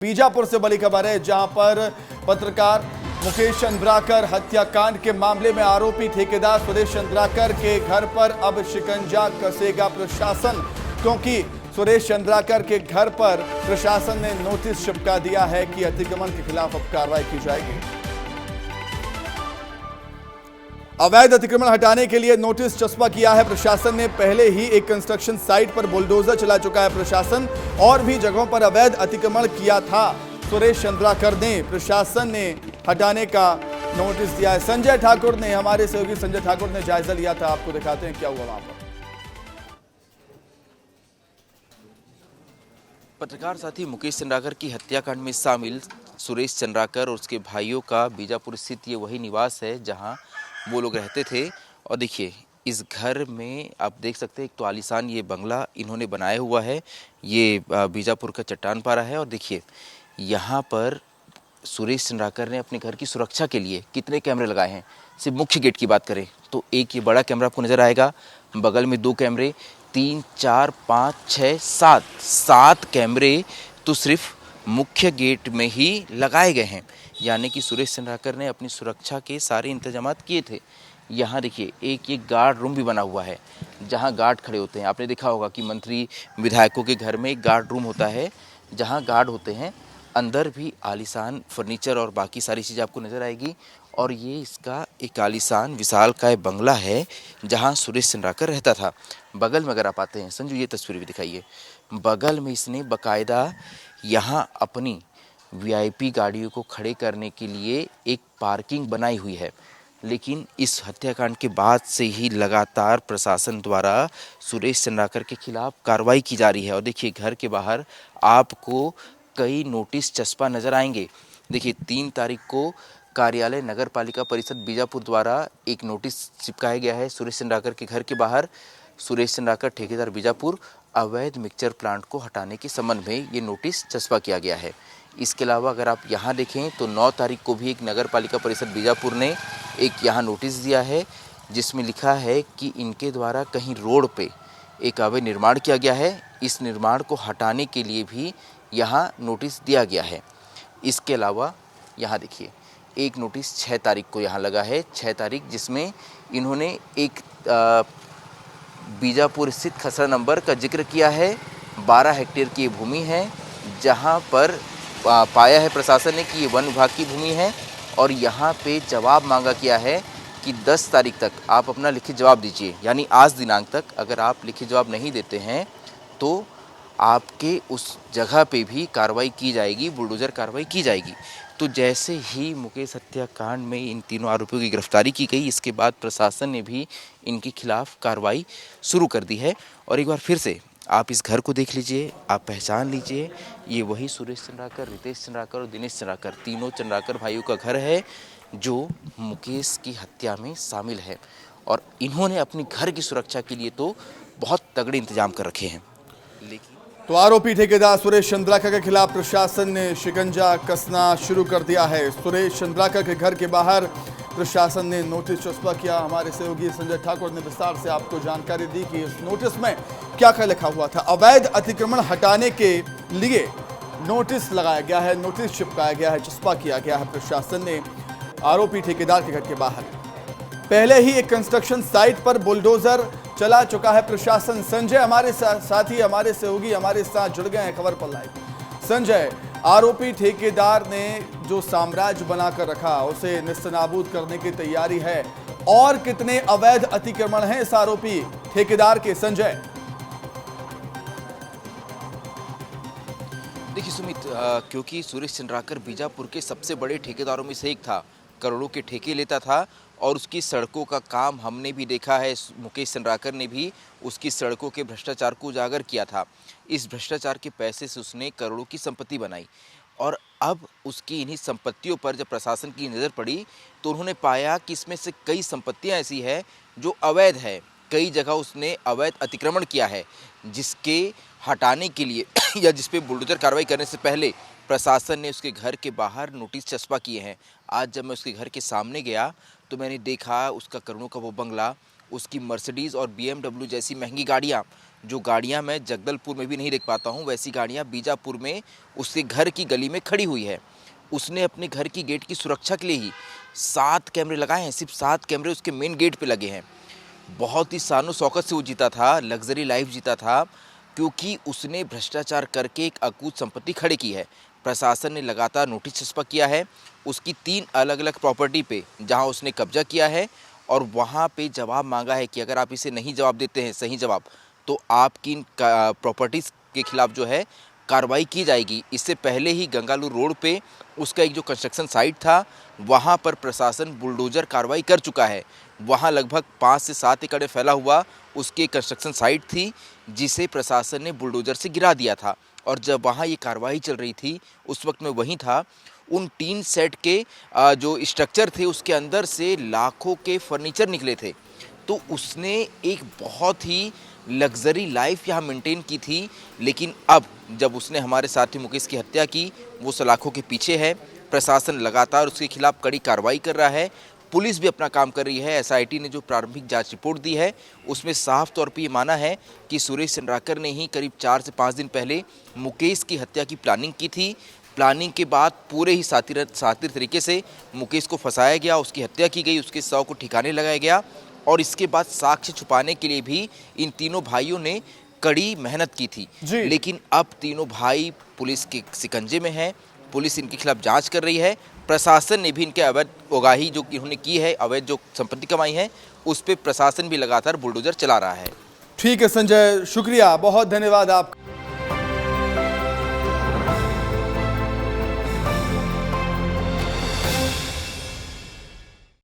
बीजापुर से बड़ी खबर है, जहां पर पत्रकार मुकेश चंद्राकर हत्याकांड के मामले में आरोपी ठेकेदार सुरेश चंद्राकर के घर पर अब शिकंजा कसेगा प्रशासन, क्योंकि सुरेश चंद्राकर के घर पर प्रशासन ने नोटिस चिपका दिया है कि अतिक्रमण के खिलाफ अब कार्रवाई की जाएगी। अवैध अतिक्रमण हटाने के लिए नोटिस चस्पा किया है प्रशासन ने। पहले ही एक कंस्ट्रक्शन साइट पर बुलडोजर चला चुका है प्रशासन, और भी जगहों पर अवैध अतिक्रमण किया था सुरेश चंद्राकर ने। प्रशासन ने हटाने का नोटिस दिया है। संजय ठाकुर ने, हमारे सहयोगी संजय ठाकुर ने जायजा लिया था, आपको दिखाते हैं क्या हुआ वहां पर। पत्रकार साथी मुकेश चंद्राकर की हत्याकांड में शामिल सुरेश चंद्राकर और उसके भाइयों का बीजापुर स्थित ये वही निवास है जहां वो लोग रहते थे। और देखिए, इस घर में आप देख सकते हैं एक तो आलीशान ये बंगला इन्होंने बनाया हुआ है। ये बीजापुर का चट्टानपारा है। और देखिए, यहाँ पर सुरेश चंद्राकर ने अपने घर की सुरक्षा के लिए कितने कैमरे लगाए हैं। सिर्फ मुख्य गेट की बात करें तो एक ये बड़ा कैमरा आपको नज़र आएगा, बगल में 2 कैमरे, 3, 4, 5, 6, 7 कैमरे तो सिर्फ मुख्य गेट में ही लगाए गए हैं। यानी कि सुरेश चंद्राकर ने अपनी सुरक्षा के सारे इंतजाम किए थे। यहाँ देखिए, एक ये गार्ड रूम भी बना हुआ है जहाँ गार्ड खड़े होते हैं। आपने देखा होगा कि मंत्री विधायकों के घर में एक गार्ड रूम होता है जहाँ गार्ड होते हैं। अंदर भी आलीशान फर्नीचर और बाकी सारी चीज़ें आपको नज़र आएगी। और ये इसका एक आलीशान विशालकाय बंगला है जहाँ सुरेश चंद्राकर रहता था। बगल में अगर आप आते हैं, संजू ये तस्वीर भी दिखाइए, बगल में इसने बाकायदा यहाँ अपनी वीआईपी गाड़ियों को खड़े करने के लिए एक पार्किंग बनाई हुई है। लेकिन इस हत्याकांड के बाद से ही लगातार प्रशासन द्वारा सुरेश चंद्राकर के खिलाफ कार्रवाई की जा रही है। और देखिए, घर के बाहर आपको कई नोटिस चस्पा नजर आएंगे। देखिए, 3 तारीख को कार्यालय नगर पालिका परिषद बीजापुर द्वारा एक नोटिस चिपकाया गया है सुरेश चंद्राकर के घर के बाहर। सुरेश चंद्राकर ठेकेदार बीजापुर अवैध मिक्सचर प्लांट को हटाने के संबंध में ये नोटिस चस्पा किया गया है। इसके अलावा अगर आप यहाँ देखें तो 9 तारीख को भी एक नगर पालिका परिषद बीजापुर ने एक यहाँ नोटिस दिया है जिसमें लिखा है कि इनके द्वारा कहीं रोड पे एक अवैध निर्माण किया गया है। इस निर्माण को हटाने के लिए भी यहाँ नोटिस दिया गया है। इसके अलावा यहाँ देखिए, एक नोटिस 6 तारीख को यहाँ लगा है, 6 तारीख, जिसमें इन्होंने एक बीजापुर स्थित खसरा नंबर का जिक्र किया है। 12 हेक्टेयर की भूमि है जहाँ पर पाया है प्रशासन ने कि ये वन विभाग की भूमि है। और यहाँ पे जवाब मांगा गया है कि 10 तारीख तक आप अपना लिखित जवाब दीजिए। यानी आज दिनांक तक अगर आप लिखित जवाब नहीं देते हैं तो आपके उस जगह पे भी कार्रवाई की जाएगी, बुलडोजर कार्रवाई की जाएगी। तो जैसे ही मुकेश हत्याकांड में इन तीनों आरोपियों की गिरफ्तारी की गई, इसके बाद प्रशासन ने भी इनके खिलाफ कार्रवाई शुरू कर दी है। और एक बार फिर से आप इस घर को देख लीजिए, आप पहचान लीजिए, ये वही सुरेश चंद्राकर, रितेश चंद्राकर और दिनेश चंद्राकर, तीनों चंद्राकर भाइयों का घर है जो मुकेश की हत्या में शामिल है। और इन्होंने अपनी घर की सुरक्षा के लिए तो बहुत तगड़े इंतजाम कर रखे हैं। लेकिन तो आरोपी ठेकेदार सुरेश चंद्राकर के खिलाफ प्रशासन ने शिकंजा कसना शुरू कर दिया है। सुरेश चंद्राकर के घर के बाहर प्रशासन ने नोटिस चस्पा किया। हमारे सहयोगी संजय ठाकुर ने विस्तार से आपको जानकारी दी कि इस नोटिस में क्या क्या लिखा हुआ था। अवैध अतिक्रमण हटाने के लिए नोटिस लगाया गया है, नोटिस चिपकाया गया है, चस्पा किया गया है प्रशासन ने आरोपी ठेकेदार के घर के बाहर। पहले ही एक कंस्ट्रक्शन साइट पर बुलडोजर चला चुका है प्रशासन। संजय हमारे साथी, हमारे सहयोगी हमारे साथ जुड़ गए हैं खबर पर लाइव। संजय, आरोपी ठेकेदार ने जो साम्राज्य बनाकर रखा उसे निस्तनाबूद करने की तैयारी है। और कितने अवैध अतिक्रमण हैं इस आरोपी ठेकेदार के, संजय? देखिए सुमित, क्योंकि सुरेश चंद्राकर बीजापुर के सबसे बड़े ठेकेदारों में से एक था, करोड़ों के ठेके लेता था और उसकी सड़कों का काम हमने भी देखा है। मुकेश चंद्राकर ने भी उसकी सड़कों के भ्रष्टाचार को उजागर किया था। इस भ्रष्टाचार के पैसे से उसने करोड़ों की संपत्ति बनाई। और अब उसकी इन्हीं संपत्तियों पर जब प्रशासन की नज़र पड़ी तो उन्होंने पाया कि इसमें से कई संपत्तियां ऐसी है जो अवैध है। कई जगह उसने अवैध अतिक्रमण किया है जिसके हटाने के लिए या जिस पे बुलडोजर कार्रवाई करने से पहले प्रशासन ने उसके घर के बाहर नोटिस चस्पा किए हैं। आज जब मैं उसके घर के सामने गया तो मैंने देखा उसका करोड़ों का वो बंगला, उसकी मर्सिडीज़ और BMW जैसी महंगी गाड़ियाँ जो गाड़ियां मैं जगदलपुर में भी नहीं देख पाता हूं, वैसी गाड़ियां बीजापुर में उसके घर की गली में खड़ी हुई है। उसने अपने घर की गेट की सुरक्षा के लिए ही 7 कैमरे लगाए हैं, सिर्फ 7 कैमरे उसके मेन गेट पे लगे हैं। बहुत ही शानो शौकत से वो जीता था, लग्जरी लाइफ जीता था, क्योंकि उसने भ्रष्टाचार करके एक अकूत संपत्ति खड़ी की है। प्रशासन ने लगातार नोटिस छपा किया है उसकी 3 अलग अलग प्रॉपर्टी पे, जहां उसने कब्जा किया है और वहां पे जवाब मांगा है कि अगर आप इसे नहीं जवाब देते हैं सही जवाब, तो आपकी इन प्रॉपर्टीज़ के खिलाफ जो है कार्रवाई की जाएगी। इससे पहले ही गंगालूर रोड पे उसका एक जो कंस्ट्रक्शन साइट था, वहाँ पर प्रशासन बुलडोज़र कार्रवाई कर चुका है। वहाँ लगभग 5 से 7 एकड़ में फैला हुआ उसकी कंस्ट्रक्शन साइट थी, जिसे प्रशासन ने बुलडोज़र से गिरा दिया था। और जब वहाँ ये कार्रवाई चल रही थी, उस वक्त मैं वहीं था। उन टीन सेट के जो स्ट्रक्चर थे, उसके अंदर से लाखों के फर्नीचर निकले थे। तो उसने एक बहुत ही लग्जरी लाइफ यहाँ मेंटेन की थी, लेकिन अब जब उसने हमारे साथी मुकेश की हत्या की, वो सलाखों के पीछे है। प्रशासन लगातार उसके खिलाफ कड़ी कार्रवाई कर रहा है, पुलिस भी अपना काम कर रही है। एसआईटी ने जो प्रारंभिक जांच रिपोर्ट दी है, उसमें साफ तौर पर ये माना है कि सुरेश चंद्राकर ने ही करीब 4 से 5 दिन पहले मुकेश की हत्या की प्लानिंग की थी। प्लानिंग के बाद पूरे ही सातिर तरीके से मुकेश को फंसाया गया, उसकी हत्या की गई, उसके शव को ठिकाने लगाया गया और इसके बाद साक्ष्य छुपाने के लिए भी इन तीनों भाइयों ने कड़ी मेहनत की थी। लेकिन अब तीनों भाई पुलिस के शिकंजे में हैं, पुलिस इनके खिलाफ जांच कर रही है। प्रशासन ने भी इनके अवैध उगाही जो इन्होंने की है, अवैध जो संपत्ति कमाई है, उस पर प्रशासन भी लगातार बुलडोजर चला रहा है। ठीक है संजय, शुक्रिया, बहुत धन्यवाद आपका।